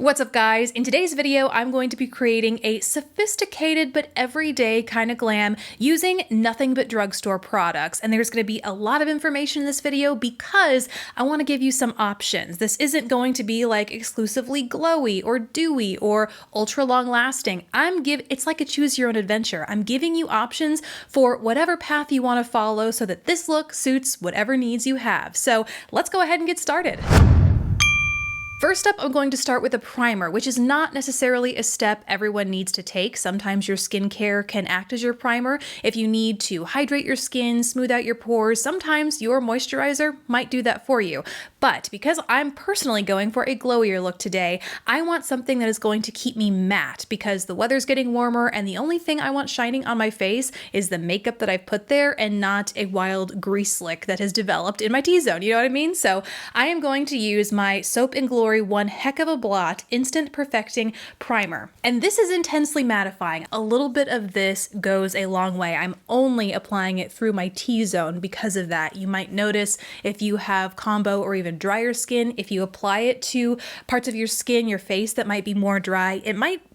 What's up guys? In today's video, I'm going to be creating a sophisticated but everyday kind of glam using nothing but drugstore products. And there's going to be a lot of information in this video because I want to give you some options. This isn't going to be like exclusively glowy or dewy or ultra long lasting. It's like a choose your own adventure. I'm giving you options for whatever path you want to follow so that this look suits whatever needs you have. So let's go ahead and get started. First up, I'm going to start with a primer, which is not necessarily a step everyone needs to take. Sometimes your skincare can act as your primer. If you need to hydrate your skin, smooth out your pores, sometimes your moisturizer might do that for you. But because I'm personally going for a glowier look today, I want something that is going to keep me matte because the weather's getting warmer and the only thing I want shining on my face is the makeup that I've put there and not a wild grease slick that has developed in my T-zone. You know what I mean? So I am going to use my Soap & Glory One Heck of a Blot Instant Perfecting Primer. And this is intensely mattifying. A little bit of this goes a long way. I'm only applying it through my T-zone because of that. You might notice if you have combo or even drier skin, if you apply it to parts of your skin, your face that might be more dry,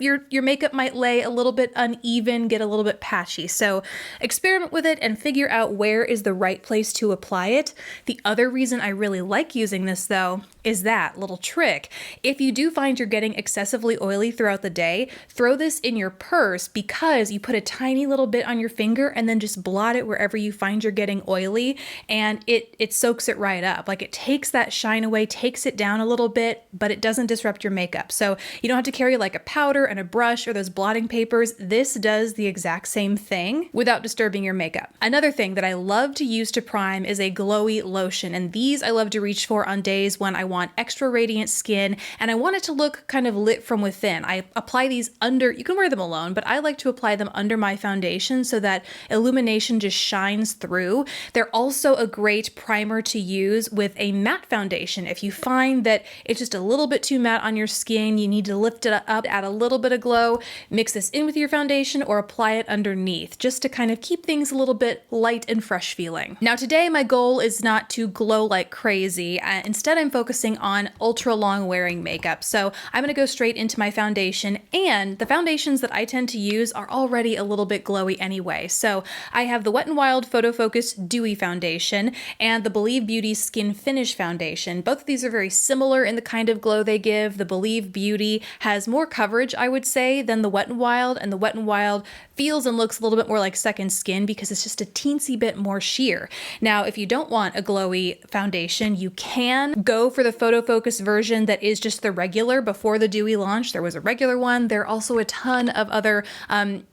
your makeup might lay a little bit uneven, get a little bit patchy. So experiment with it and figure out where is the right place to apply it. The other reason I really like using this though is that little trick. If you do find you're getting excessively oily throughout the day, throw this in your purse because you put a tiny little bit on your finger and then just blot it wherever you find you're getting oily and it soaks it right up. Like it takes that shine away, takes it down a little bit, but it doesn't disrupt your makeup. So you don't have to carry like a powder and a brush or those blotting papers. This does the exact same thing without disturbing your makeup. Another thing that I love to use to prime is a glowy lotion. And these I love to reach for on days when I want extra radiant skin and I want it to look kind of lit from within. I apply these under, you can wear them alone, but I like to apply them under my foundation so that illumination just shines through. They're also a great primer to use with a matte foundation. If you find that it's just a little bit too matte on your skin, you need to lift it up, add a little bit of glow, mix this in with your foundation or apply it underneath just to kind of keep things a little bit light and fresh feeling. Now today my goal is not to glow like crazy. Instead I'm focusing on ultra long wearing makeup. So I'm going to go straight into my foundation, and the foundations that I tend to use are already a little bit glowy anyway. So I have the Wet n Wild Photo Focus Dewy Foundation and the Believe Beauty Skin Finish Foundation. Both of these are very similar in the kind of glow they give. The Believe Beauty has more coverage, I would say, than the Wet n Wild, and the Wet n Wild feels and looks a little bit more like second skin because it's just a teensy bit more sheer. Now, if you don't want a glowy foundation, you can go for the Photo Focus version that is just the regular. Before the Dewy launch, there was a regular one. There are also a ton of other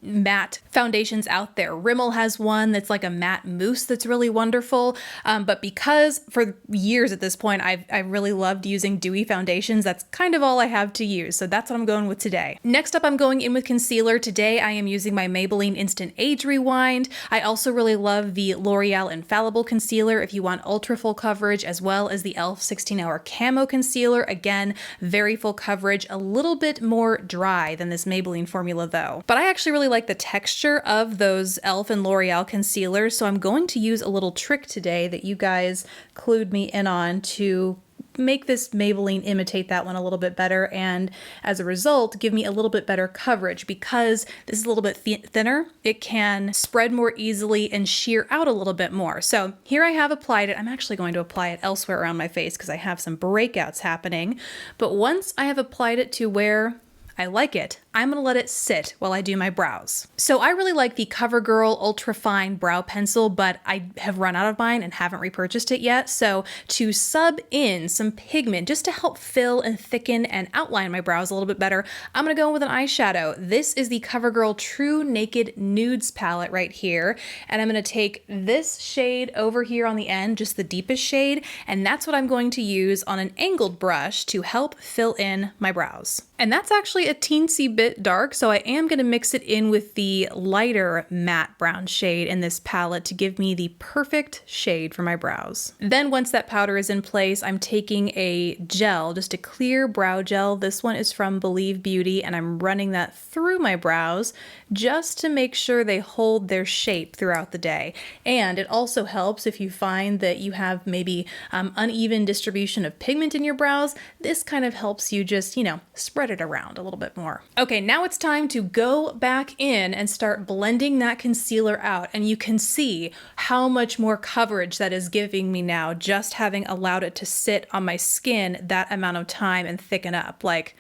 matte foundations out there. Rimmel has one that's like a matte mousse that's really wonderful. But because for years at this point, I've really loved using dewy foundations, that's kind of all I have to use. So that's what I'm going with today. Next up, I'm going in with concealer. Today, I am using my Maybelline Instant Age Rewind. I also really love the L'Oreal Infallible Concealer if you want ultra full coverage, as well as the e.l.f. 16-Hour Camo Concealer. Again, very full coverage, a little bit more dry than this Maybelline formula though. But I actually really like the texture of those e.l.f. and L'Oreal concealers, so I'm going to use a little trick today that you guys clued me in on to make this Maybelline imitate that one a little bit better, and as a result give me a little bit better coverage. Because this is a little bit thinner, it can spread more easily and sheer out a little bit more. So here I have applied it. I'm actually going to apply it elsewhere around my face because I have some breakouts happening, but once I have applied it to where I like it, I'm gonna let it sit while I do my brows. So I really like the CoverGirl Ultra Fine Brow Pencil, but I have run out of mine and haven't repurchased it yet. So to sub in some pigment just to help fill and thicken and outline my brows a little bit better, I'm gonna go with an eyeshadow. This is the CoverGirl True Naked Nudes palette right here. And I'm gonna take this shade over here on the end, just the deepest shade, and that's what I'm going to use on an angled brush to help fill in my brows. And that's actually a teensy bit bit dark, so I am going to mix it in with the lighter matte brown shade in this palette to give me the perfect shade for my brows. Then once that powder is in place, I'm taking a gel, just a clear brow gel. This one is from Believe Beauty, and I'm running that through my brows just to make sure they hold their shape throughout the day. And it also helps if you find that you have maybe uneven distribution of pigment in your brows. This kind of helps you just, spread it around a little bit more. Okay, now it's time to go back in and start blending that concealer out. And you can see how much more coverage that is giving me now, just having allowed it to sit on my skin that amount of time and thicken up. Like,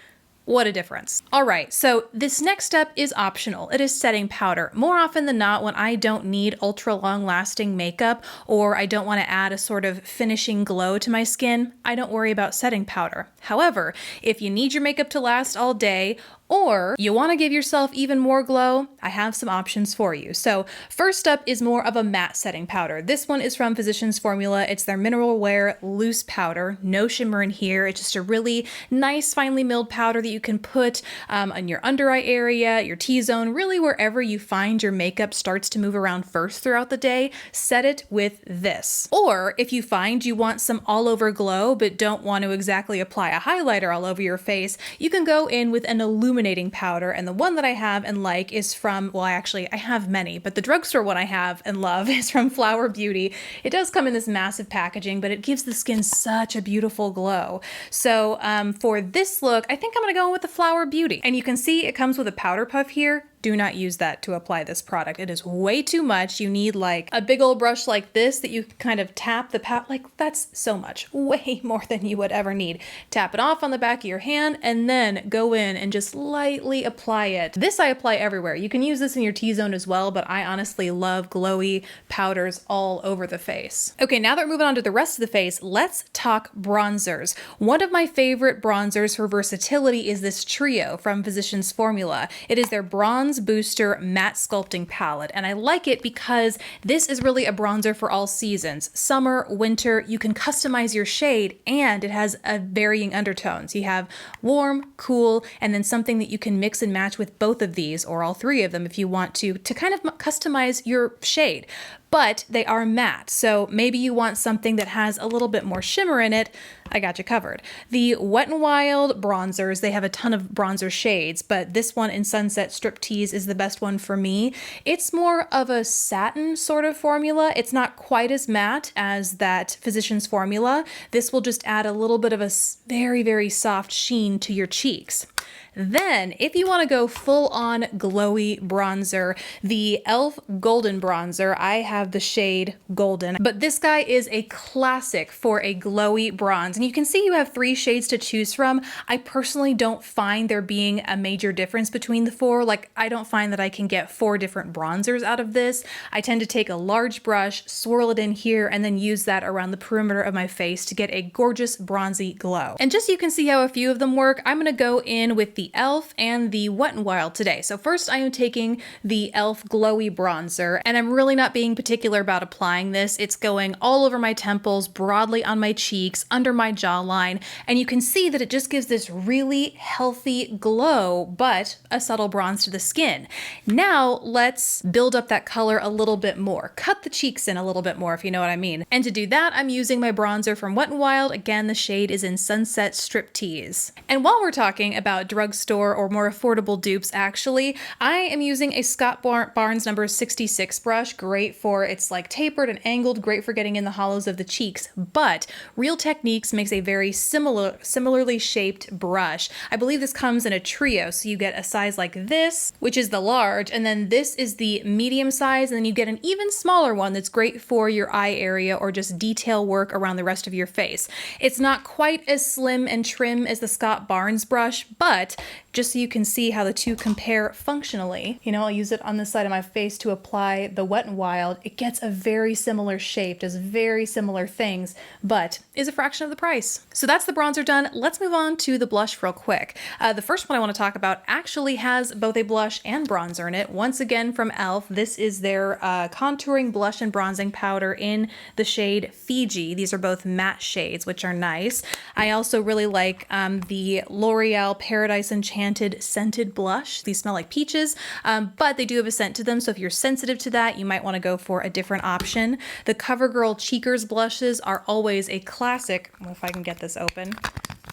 what a difference. All right, so this next step is optional. It is setting powder. More often than not, when I don't need ultra long lasting makeup or I don't want to add a sort of finishing glow to my skin, I don't worry about setting powder. However, if you need your makeup to last all day, or you want to give yourself even more glow, I have some options for you. So first up is more of a matte setting powder. This one is from Physicians Formula. It's their Mineral Wear Loose Powder. No shimmer in here. It's just a really nice, finely milled powder that you can put on your under eye area, your T-zone, really wherever you find your makeup starts to move around first throughout the day. Set it with this. Or if you find you want some all over glow but don't want to exactly apply a highlighter all over your face, you can go in with an illuminating powder, and the one that I have and like is from, well, I have many, but the drugstore one I have and love is from Flower Beauty. It does come in this massive packaging, but it gives the skin such a beautiful glow. So for this look, I think I'm gonna go with the Flower Beauty. And you can see it comes with a powder puff here. Do not use that to apply this product. It is way too much. You need like a big old brush like this that you kind of tap the like that's so much, way more than you would ever need. Tap it off on the back of your hand and then go in and just lightly apply it. This I apply everywhere. You can use this in your T-zone as well, but I honestly love glowy powders all over the face. Okay, now that we're moving on to the rest of the face, let's talk bronzers. One of my favorite bronzers for versatility is this trio from Physicians Formula. It is their Bronze Booster Matte Sculpting Palette, and I like it because this is really a bronzer for all seasons. Summer, winter, you can customize your shade, and it has a varying undertones. You have warm, cool, and then something that you can mix and match with both of these, or all three of them if you want to kind of customize your shade. But they are matte, so maybe you want something that has a little bit more shimmer in it. I got you covered. The Wet n Wild bronzers, they have a ton of bronzer shades, but this one in Sunset Striptease is the best one for me. It's more of a satin sort of formula. It's not quite as matte as that Physicians Formula. This will just add a little bit of a very, very soft sheen to your cheeks. Then, if you want to go full-on glowy bronzer, the e.l.f. Golden Bronzer, I have the shade Golden, but this guy is a classic for a glowy bronze. And you can see you have 3 shades to choose from. I personally don't find there being a major difference between the 4. Like, I don't find that I can get 4 different bronzers out of this. I tend to take a large brush, swirl it in here, and then use that around the perimeter of my face to get a gorgeous bronzy glow. And just so you can see how a few of them work, I'm going to go in with the e.l.f. and the Wet n Wild today. So first I am taking the e.l.f. Glowy Bronzer, and I'm really not being particular about applying this. It's going all over my temples, broadly on my cheeks, under my jawline, and you can see that it just gives this really healthy glow, but a subtle bronze to the skin. Now let's build up that color a little bit more. Cut the cheeks in a little bit more, if you know what I mean. And to do that, I'm using my bronzer from Wet n Wild. Again, the shade is in Sunset Striptease. And while we're talking about drugstore or more affordable dupes, actually, I am using a Scott Barnes number 66 brush. Great for, it's like tapered and angled, great for getting in the hollows of the cheeks, but Real Techniques makes a very similarly shaped brush. I believe this comes in a trio, so you get a size like this, which is the large, and then this is the medium size, and then you get an even smaller one that's great for your eye area or just detail work around the rest of your face. It's not quite as slim and trim as the Scott Barnes brush, but just so you can see how the two compare functionally, I'll use it on the side of my face to apply the Wet n Wild. It gets a very similar shape, does very similar things, but is a fraction of the price. So that's the bronzer done. Let's move on to the blush real quick. The first one I want to talk about actually has both a blush and bronzer in it. Once again from e.l.f. This is their contouring blush and bronzing powder in the shade Fiji. These are both matte shades, which are nice. I also really like the L'Oreal Paradise Enchanted enchanted scented blush. These smell like peaches, but they do have a scent to them. So if you're sensitive to that, you might want to go for a different option. The CoverGirl Cheekers blushes are always a classic. Well, if I can get this open.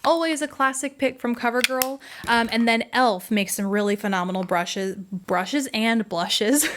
Always a classic pick from CoverGirl. And then e.l.f. makes some really phenomenal brushes and blushes.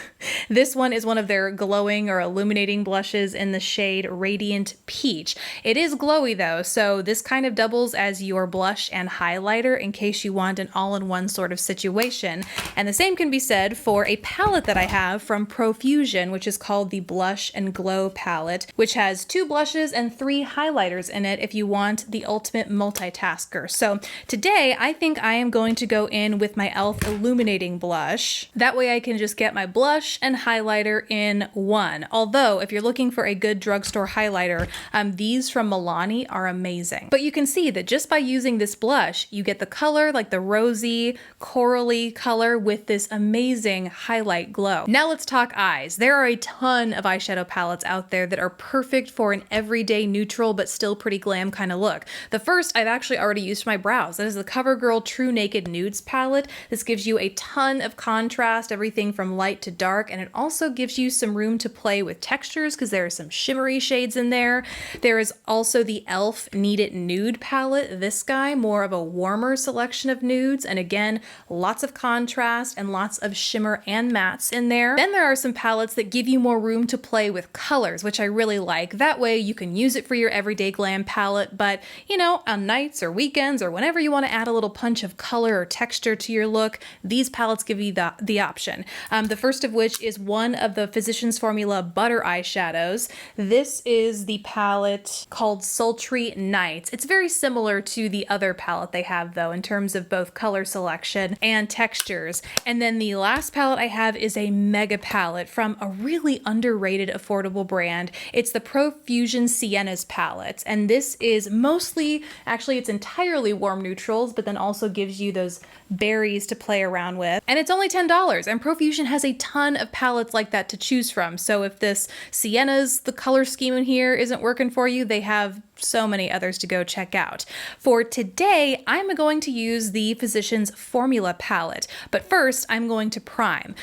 This one is one of their glowing or illuminating blushes in the shade Radiant Peach. It is glowy though, so this kind of doubles as your blush and highlighter in case you want an all-in-one sort of situation. And the same can be said for a palette that I have from Profusion, which is called the Blush and Glow palette, which has 2 blushes and 3 highlighters in it if you want the ultimate multitasker. So today I think I am going to go in with my e.l.f. illuminating blush. That way I can just get my blush and highlighter in one. Although if you're looking for a good drugstore highlighter, these from Milani are amazing. But you can see that just by using this blush, you get the color, like the rosy, corally color with this amazing highlight glow. Now let's talk eyes. There are a ton of eyeshadow palettes out there that are perfect for an everyday neutral but still pretty glam kind of look. The first I've actually already used for my brows. That is the CoverGirl True Naked Nudes palette. This gives you a ton of contrast, everything from light to dark, and it also gives you some room to play with textures because there are some shimmery shades in there. There is also the e.l.f. Need It Nude palette. This guy, more of a warmer selection of nudes, and again, lots of contrast and lots of shimmer and mattes in there. Then there are some palettes that give you more room to play with colors, which I really like. That way you can use it for your everyday glam palette, but you know, on nights or weekends or whenever you want to add a little punch of color or texture to your look, these palettes give you the option. The first of which is one of the Physicians Formula Butter eyeshadows. This is the palette called Sultry Nights. It's very similar to the other palette they have though in terms of both color selection and textures. And then the last palette I have is a mega palette from a really underrated affordable brand. It's the Profusion Siennas palette, and this is mostly, actually it's entirely warm neutrals, but then also gives you those berries to play around with. And it's only $10, and Profusion has a ton of palettes like that to choose from. So if this Sienna's, the color scheme in here isn't working for you, they have so many others to go check out. For today, I'm going to use the Physicians Formula palette, but first I'm going to prime.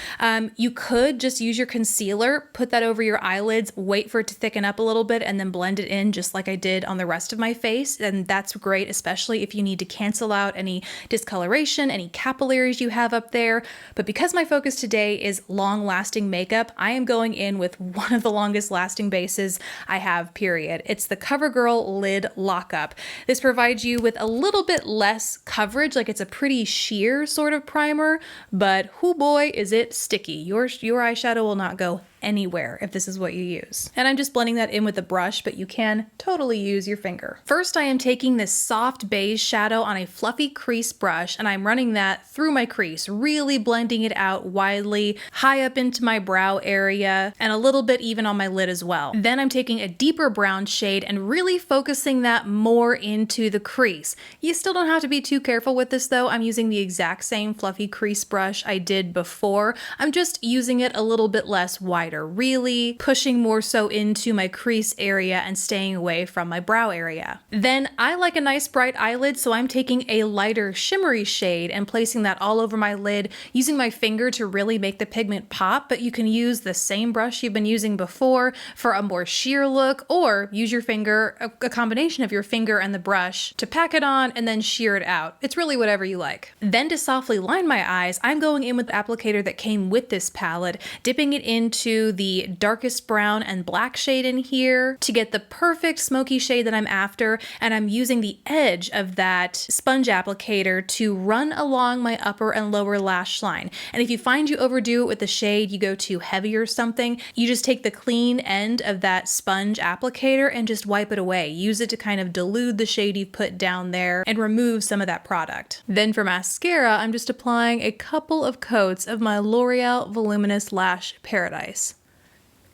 You could just use your concealer, put that over your eyelids, wait for it to thicken up a little bit, and then blend it in just like I did on the rest of my face. And that's great, especially if you need to cancel out any discoloration, any capillaries you have up there. But because my focus today is long-lasting makeup, I am going in with one of the longest lasting bases I have, period. It's the CoverGirl Lid Lockup. This provides you with a little bit less coverage, like it's a pretty sheer sort of primer, but hoo boy is it sticky. Your eyeshadow will not go anywhere if this is what you use. And I'm just blending that in with a brush, but you can totally use your finger. First, I am taking this soft beige shadow on a fluffy crease brush, and I'm running that through my crease, really blending it out widely, high up into my brow area, and a little bit even on my lid as well. Then I'm taking a deeper brown shade and really focusing that more into the crease. You still don't have to be too careful with this though. I'm using the exact same fluffy crease brush I did before. I'm just using it a little bit less wide, really pushing more so into my crease area and staying away from my brow area. Then I like a nice bright eyelid, so I'm taking a lighter shimmery shade and placing that all over my lid, using my finger to really make the pigment pop, but you can use the same brush you've been using before for a more sheer look, or use your finger, a combination of your finger and the brush to pack it on and then sheer it out. It's really whatever you like. Then to softly line my eyes, I'm going in with the applicator that came with this palette, dipping it into the darkest brown and black shade in here to get the perfect smoky shade that I'm after, and I'm using the edge of that sponge applicator to run along my upper and lower lash line. And if you find you overdo it with the shade, you go too heavy or something, you just take the clean end of that sponge applicator and just wipe it away. Use it to kind of dilute the shade you've put down there and remove some of that product. Then for mascara, I'm just applying a couple of coats of my L'Oreal Voluminous Lash Paradise.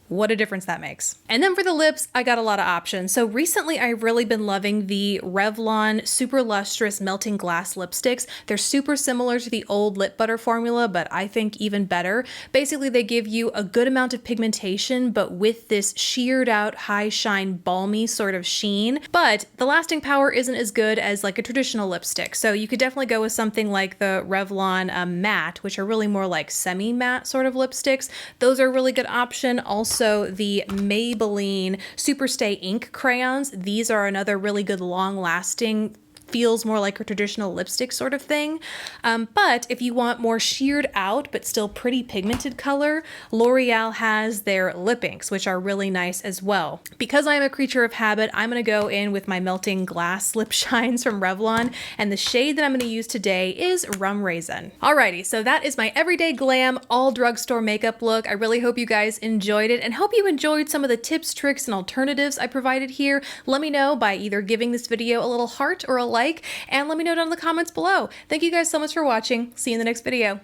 what a difference that makes. And then for the lips, I got a lot of options. So recently I've really been loving the Revlon Super Lustrous Melting Glass lipsticks. They're super similar to the old lip butter formula, but I think even better. Basically, they give you a good amount of pigmentation, but with this sheared out, high shine, balmy sort of sheen. But the lasting power isn't as good as like a traditional lipstick. So you could definitely go with something like the Revlon Matte, which are really more like semi-matte sort of lipsticks. Those are a really good option. Also, the Maybelline Superstay Ink crayons. These are another really good long-lasting, feels more like a traditional lipstick sort of thing. But if you want more sheared out but still pretty pigmented color, L'Oreal has their lip inks, which are really nice as well. Because I am a creature of habit, I'm going to go in with my Melting Glass lip shines from Revlon, and the shade that I'm going to use today is Rum Raisin. Alrighty, so that is my everyday glam all drugstore makeup look. I really hope you guys enjoyed it and hope you enjoyed some of the tips, tricks, and alternatives I provided here. Let me know by either giving this video a little heart or a like, and let me know down in the comments below. Thank you guys so much for watching. See you in the next video.